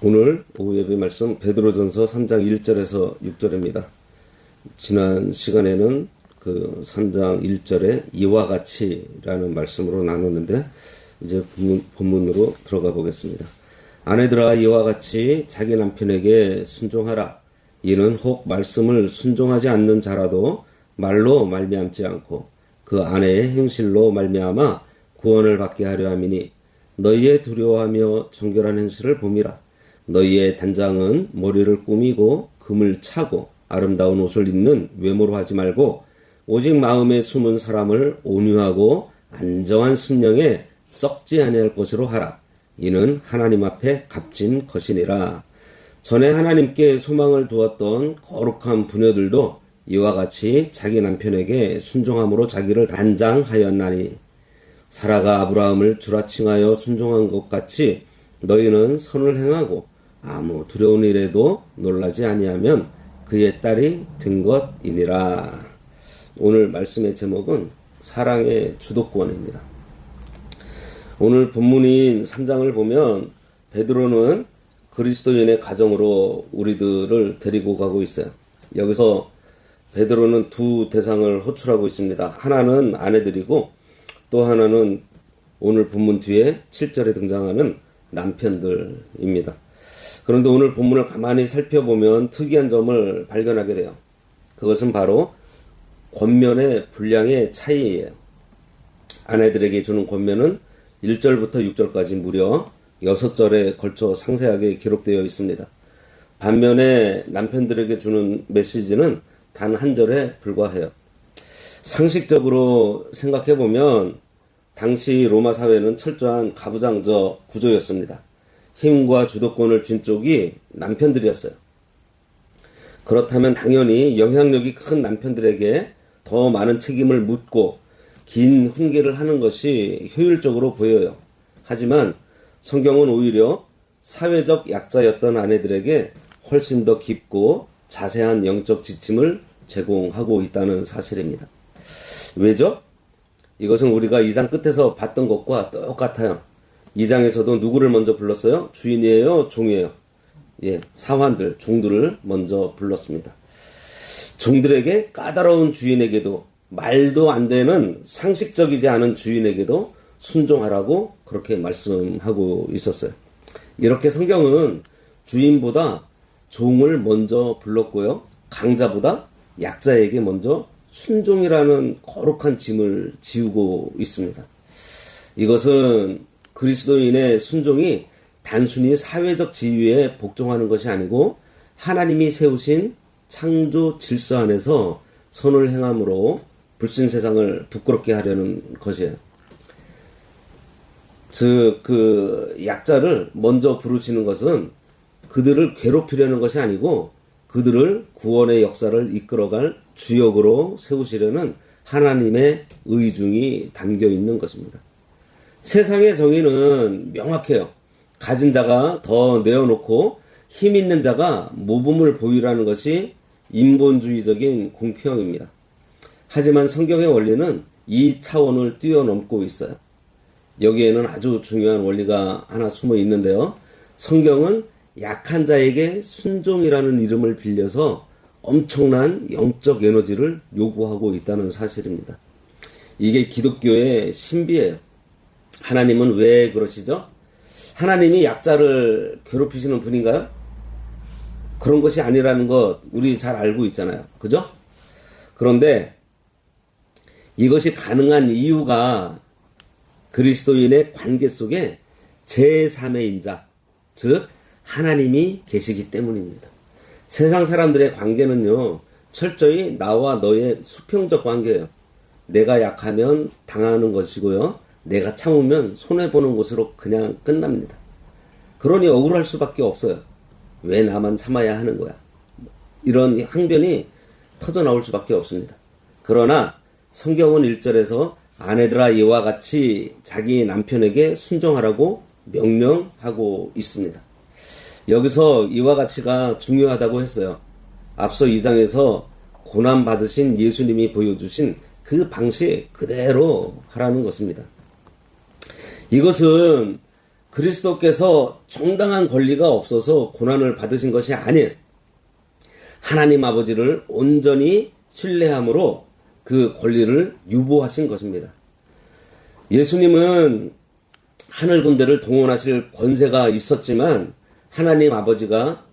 오늘 오후 예배 말씀 베드로전서 3장 1절에서 6절입니다. 지난 시간에는 그 3장 1절에 이와 같이라는 말씀으로 나눴는데 이제 본문으로 들어가 보겠습니다. 아내들아 이와 같이 자기 남편에게 순종하라. 이는 혹 말씀을 순종하지 않는 자라도 말로 말미암지 않고 그 아내의 행실로 말미암아 구원을 받게 하려 함이니 너희의 두려워하며 정결한 행실을 봄이라. 너희의 단장은 머리를 꾸미고 금을 차고 아름다운 옷을 입는 외모로 하지 말고 오직 마음에 숨은 사람을 온유하고 안정한 심령에 썩지 아니할 것으로 하라. 이는 하나님 앞에 값진 것이니라. 전에 하나님께 소망을 두었던 거룩한 부녀들도 이와 같이 자기 남편에게 순종함으로 자기를 단장하였나니 사라가 아브라함을 주라칭하여 순종한 것 같이 너희는 선을 행하고 아무 두려운 일에도 놀라지 아니하면 그의 딸이 된 것이니라. 오늘 말씀의 제목은 사랑의 주도권입니다. 오늘 본문인 3장을 보면 베드로는 그리스도인의 가정으로 우리들을 데리고 가고 있어요. 여기서 베드로는 두 대상을 호출하고 있습니다. 하나는 아내들이고 또 하나는 오늘 본문 뒤에 7절에 등장하는 남편들입니다. 그런데 오늘 본문을 가만히 살펴보면 특이한 점을 발견하게 돼요. 그것은 바로 권면의 분량의 차이예요. 아내들에게 주는 권면은 1절부터 6절까지 무려 6절에 걸쳐 상세하게 기록되어 있습니다. 반면에 남편들에게 주는 메시지는 단 한 절에 불과해요. 상식적으로 생각해보면 당시 로마 사회는 철저한 가부장적 구조였습니다. 힘과 주도권을 쥔 쪽이 남편들이었어요. 그렇다면 당연히 영향력이 큰 남편들에게 더 많은 책임을 묻고 긴 훈계를 하는 것이 효율적으로 보여요. 하지만 성경은 오히려 사회적 약자였던 아내들에게 훨씬 더 깊고 자세한 영적 지침을 제공하고 있다는 사실입니다. 왜죠? 이것은 우리가 2장 끝에서 봤던 것과 똑같아요. 2장에서도 누구를 먼저 불렀어요? 주인이에요? 종이에요? 사환들, 종들을 먼저 불렀습니다. 종들에게 까다로운 주인에게도 말도 안 되는 상식적이지 않은 주인에게도 순종하라고 그렇게 말씀하고 있었어요. 이렇게 성경은 주인보다 종을 먼저 불렀고요. 강자보다 약자에게 먼저 순종이라는 거룩한 짐을 지우고 있습니다. 이것은 그리스도인의 순종이 단순히 사회적 지위에 복종하는 것이 아니고 하나님이 세우신 창조 질서 안에서 선을 행함으로 불신 세상을 부끄럽게 하려는 것이에요. 즉, 그 약자를 먼저 부르시는 것은 그들을 괴롭히려는 것이 아니고 그들을 구원의 역사를 이끌어갈 주역으로 세우시려는 하나님의 의중이 담겨 있는 것입니다. 세상의 정의는 명확해요. 가진 자가 더 내어놓고 힘 있는 자가 모범을 보이라는 것이 인본주의적인 공평입니다. 하지만 성경의 원리는 이 차원을 뛰어넘고 있어요. 여기에는 아주 중요한 원리가 하나 숨어 있는데요. 성경은 약한 자에게 순종이라는 이름을 빌려서 엄청난 영적 에너지를 요구하고 있다는 사실입니다. 이게 기독교의 신비예요. 하나님은 왜 그러시죠? 하나님이 약자를 괴롭히시는 분인가요? 그런 것이 아니라는 것 우리 잘 알고 있잖아요. 그죠? 그런데 이것이 가능한 이유가 그리스도인의 관계 속에 제3의 인자, 즉 하나님이 계시기 때문입니다. 세상 사람들의 관계는요, 철저히 나와 너의 수평적 관계예요. 내가 약하면 당하는 것이고요. 내가 참으면 손해보는 것으로 그냥 끝납니다. 그러니 억울할 수밖에 없어요. 왜 나만 참아야 하는 거야? 이런 항변이 터져나올 수밖에 없습니다. 그러나 성경은 1절에서 아내들아 이와 같이 자기 남편에게 순종하라고 명령하고 있습니다. 여기서 이와 같이가 중요하다고 했어요. 앞서 2장에서 고난받으신 예수님이 보여주신 그 방식 그대로 하라는 것입니다. 이것은 그리스도께서 정당한 권리가 없어서 고난을 받으신 것이 아니에요. 하나님 아버지를 온전히 신뢰함으로 그 권리를 유보하신 것입니다. 예수님은 하늘 군대를 동원하실 권세가 있었지만 하나님 아버지가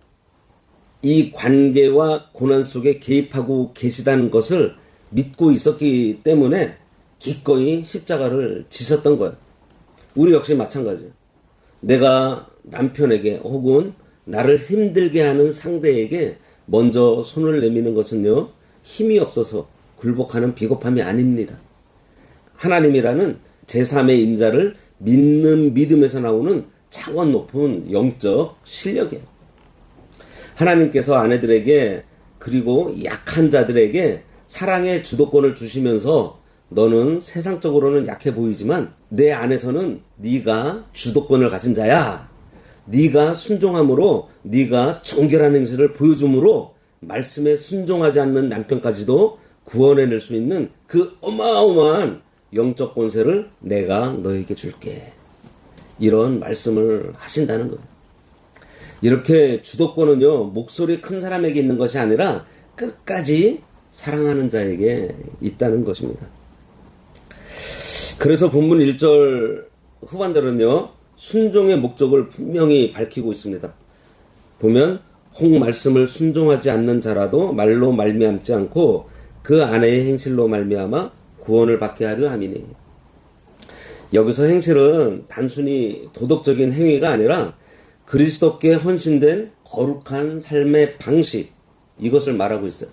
이 관계와 고난 속에 개입하고 계시다는 것을 믿고 있었기 때문에 기꺼이 십자가를 지셨던 거예요. 우리 역시 마찬가지예요. 내가 남편에게 혹은 나를 힘들게 하는 상대에게 먼저 손을 내미는 것은요, 힘이 없어서 굴복하는 비겁함이 아닙니다. 하나님이라는 제3의 인자를 믿는 믿음에서 나오는 차원 높은 영적 실력이에요. 하나님께서 아내들에게 그리고 약한 자들에게 사랑의 주도권을 주시면서 너는 세상적으로는 약해 보이지만 내 안에서는 네가 주도권을 가진 자야. 네가 순종함으로 네가 정결한 행실을 보여줌으로 말씀에 순종하지 않는 남편까지도 구원해낼 수 있는 그 어마어마한 영적 권세를 내가 너에게 줄게. 이런 말씀을 하신다는 거예요. 이렇게 주도권은요, 목소리 큰 사람에게 있는 것이 아니라 끝까지 사랑하는 자에게 있다는 것입니다. 그래서 본문 1절 후반절은요, 순종의 목적을 분명히 밝히고 있습니다. 보면 혹 말씀을 순종하지 않는 자라도 말로 말미암지 않고 그 아내의 행실로 말미암아 구원을 받게 하려 함이니. 여기서 행실은 단순히 도덕적인 행위가 아니라 그리스도께 헌신된 거룩한 삶의 방식, 이것을 말하고 있어요.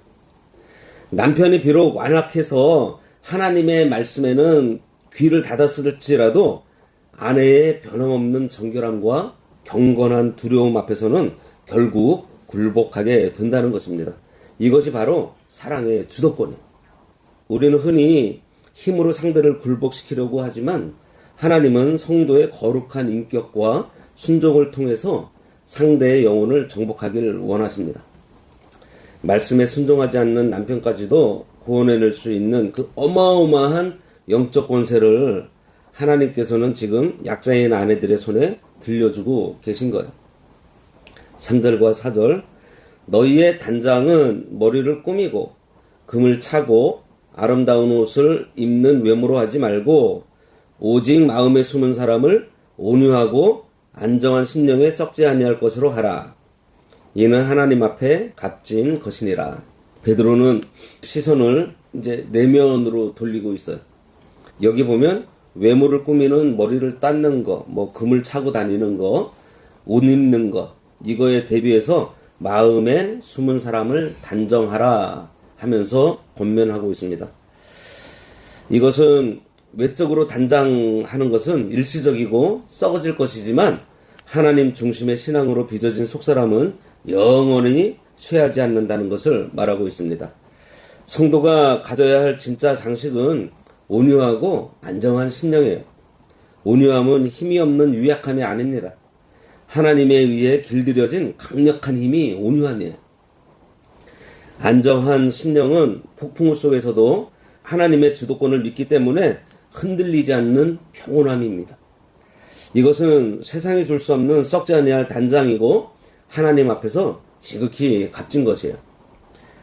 남편이 비록 완악해서 하나님의 말씀에는 귀를 닫았을지라도 아내의 변함없는 정결함과 경건한 두려움 앞에서는 결국 굴복하게 된다는 것입니다. 이것이 바로 사랑의 주도권이에요. 우리는 흔히 힘으로 상대를 굴복시키려고 하지만 하나님은 성도의 거룩한 인격과 순종을 통해서 상대의 영혼을 정복하기를 원하십니다. 말씀에 순종하지 않는 남편까지도 구원해낼 수 있는 그 어마어마한 영적 권세를 하나님께서는 지금 약자인 아내들의 손에 들려주고 계신 거예요. 3절과 4절 너희의 단장은 머리를 꾸미고 금을 차고 아름다운 옷을 입는 외모로 하지 말고 오직 마음에 숨은 사람을 온유하고 안정한 심령에 썩지 아니할 것으로 하라. 이는 하나님 앞에 값진 것이니라. 베드로는 시선을 이제 내면으로 돌리고 있어요. 여기 보면 외모를 꾸미는 머리를 닦는 거, 뭐 금을 차고 다니는 거, 옷 입는 거, 이거에 대비해서 마음에 숨은 사람을 단정하라 하면서 권면하고 있습니다. 이것은 외적으로 단장하는 것은 일시적이고 썩어질 것이지만 하나님 중심의 신앙으로 빚어진 속사람은 영원히 쇠하지 않는다는 것을 말하고 있습니다. 성도가 가져야 할 진짜 장식은 온유하고 안정한 심령이에요. 온유함은 힘이 없는 유약함이 아닙니다. 하나님에 의해 길들여진 강력한 힘이 온유함이에요. 안정한 심령은 폭풍우 속에서도 하나님의 주도권을 믿기 때문에 흔들리지 않는 평온함입니다. 이것은 세상이 줄 수 없는 썩지 아니할 단장이고 하나님 앞에서 지극히 값진 것이에요.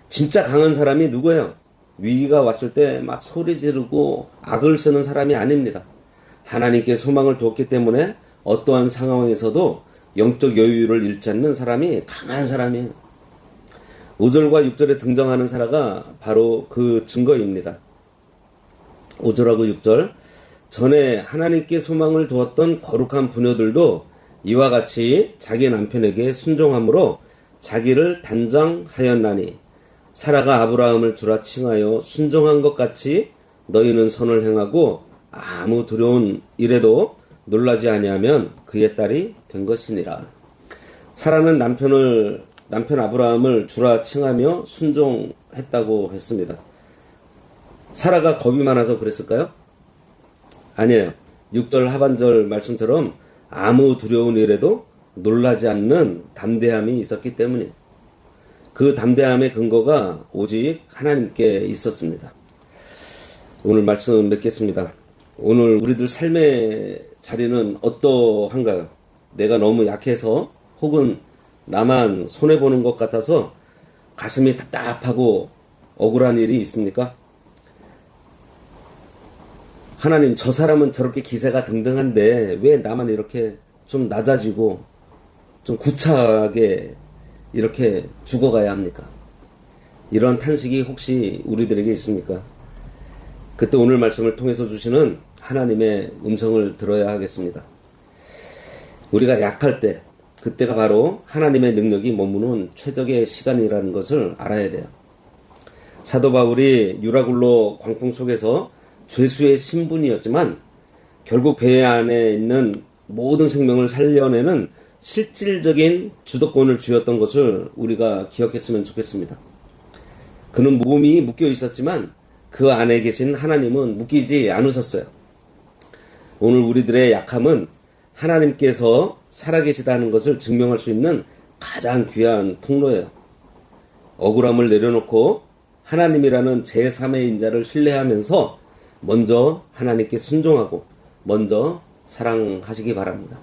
진짜 강한 사람이 누구예요? 위기가 왔을 때 막 소리 지르고 악을 쓰는 사람이 아닙니다. 하나님께 소망을 두었기 때문에 어떠한 상황에서도 영적 여유를 잃지 않는 사람이 강한 사람이에요. 5절과 6절에 등장하는 사라가 바로 그 증거입니다. 5절하고 6절 전에 하나님께 소망을 두었던 거룩한 부녀들도 이와 같이 자기 남편에게 순종함으로 자기를 단장하였나니 사라가 아브라함을 주라 칭하여 순종한 것 같이 너희는 선을 행하고 아무 두려운 일에도 놀라지 아니하면 그의 딸이 된 것이니라. 사라는 남편 아브라함을 주라 칭하며 순종했다고 했습니다. 사라가 겁이 많아서 그랬을까요? 아니에요. 6절 하반절 말씀처럼 아무 두려운 일에도 놀라지 않는 담대함이 있었기 때문이에요. 그 담대함의 근거가 오직 하나님께 있었습니다. 오늘 말씀 맺겠습니다. 오늘 우리들 삶의 자리는 어떠한가요? 내가 너무 약해서 혹은 나만 손해보는 것 같아서 가슴이 답답하고 억울한 일이 있습니까? 하나님, 저 사람은 저렇게 기세가 등등한데 왜 나만 이렇게 좀 낮아지고 좀 구차하게 이렇게 죽어가야 합니까? 이런 탄식이 혹시 우리들에게 있습니까? 그때 오늘 말씀을 통해서 주시는 하나님의 음성을 들어야 하겠습니다. 우리가 약할 때, 그때가 바로 하나님의 능력이 머무는 최적의 시간이라는 것을 알아야 돼요. 사도 바울이 유라굴로 광풍 속에서 죄수의 신분이었지만 결국 배 안에 있는 모든 생명을 살려내는 실질적인 주도권을 쥐었던 것을 우리가 기억했으면 좋겠습니다. 그는 몸이 묶여 있었지만 그 안에 계신 하나님은 묶이지 않으셨어요. 오늘 우리들의 약함은 하나님께서 살아계시다는 것을 증명할 수 있는 가장 귀한 통로예요. 억울함을 내려놓고 하나님이라는 제3의 인자를 신뢰하면서 먼저 하나님께 순종하고 먼저 사랑하시기 바랍니다.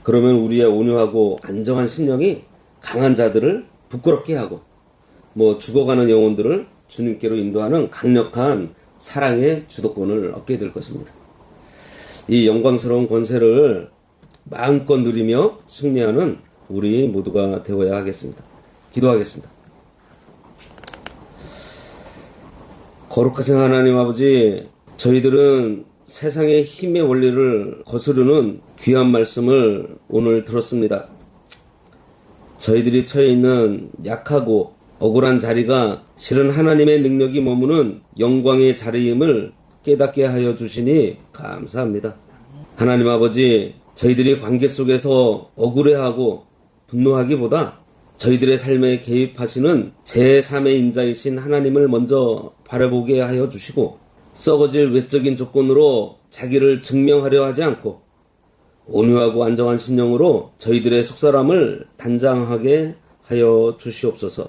그러면 우리의 온유하고 안정한 심령이 강한 자들을 부끄럽게 하고 죽어가는 영혼들을 주님께로 인도하는 강력한 사랑의 주도권을 얻게 될 것입니다. 이 영광스러운 권세를 마음껏 누리며 승리하는 우리 모두가 되어야 하겠습니다. 기도하겠습니다. 거룩하신 하나님 아버지, 저희들은 세상의 힘의 원리를 거스르는 귀한 말씀을 오늘 들었습니다. 저희들이 처해 있는 약하고 억울한 자리가 실은 하나님의 능력이 머무는 영광의 자리임을 깨닫게 하여 주시니 감사합니다. 하나님 아버지, 저희들이 관계 속에서 억울해하고 분노하기보다 저희들의 삶에 개입하시는 제3의 인자이신 하나님을 먼저 바라보게 하여 주시고 썩어질 외적인 조건으로 자기를 증명하려 하지 않고 온유하고 안정한 심령으로 저희들의 속사람을 단장하게 하여 주시옵소서.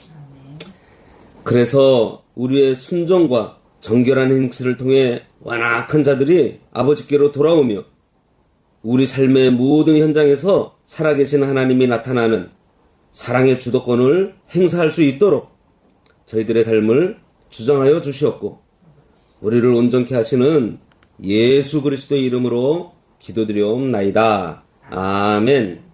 그래서 우리의 순종과 정결한 행실을 통해 완악한 자들이 아버지께로 돌아오며 우리 삶의 모든 현장에서 살아계신 하나님이 나타나는 사랑의 주도권을 행사할 수 있도록 저희들의 삶을 주장하여 주시옵고 우리를 온전케 하시는 예수 그리스도의 이름으로 기도드리옵나이다. 아멘.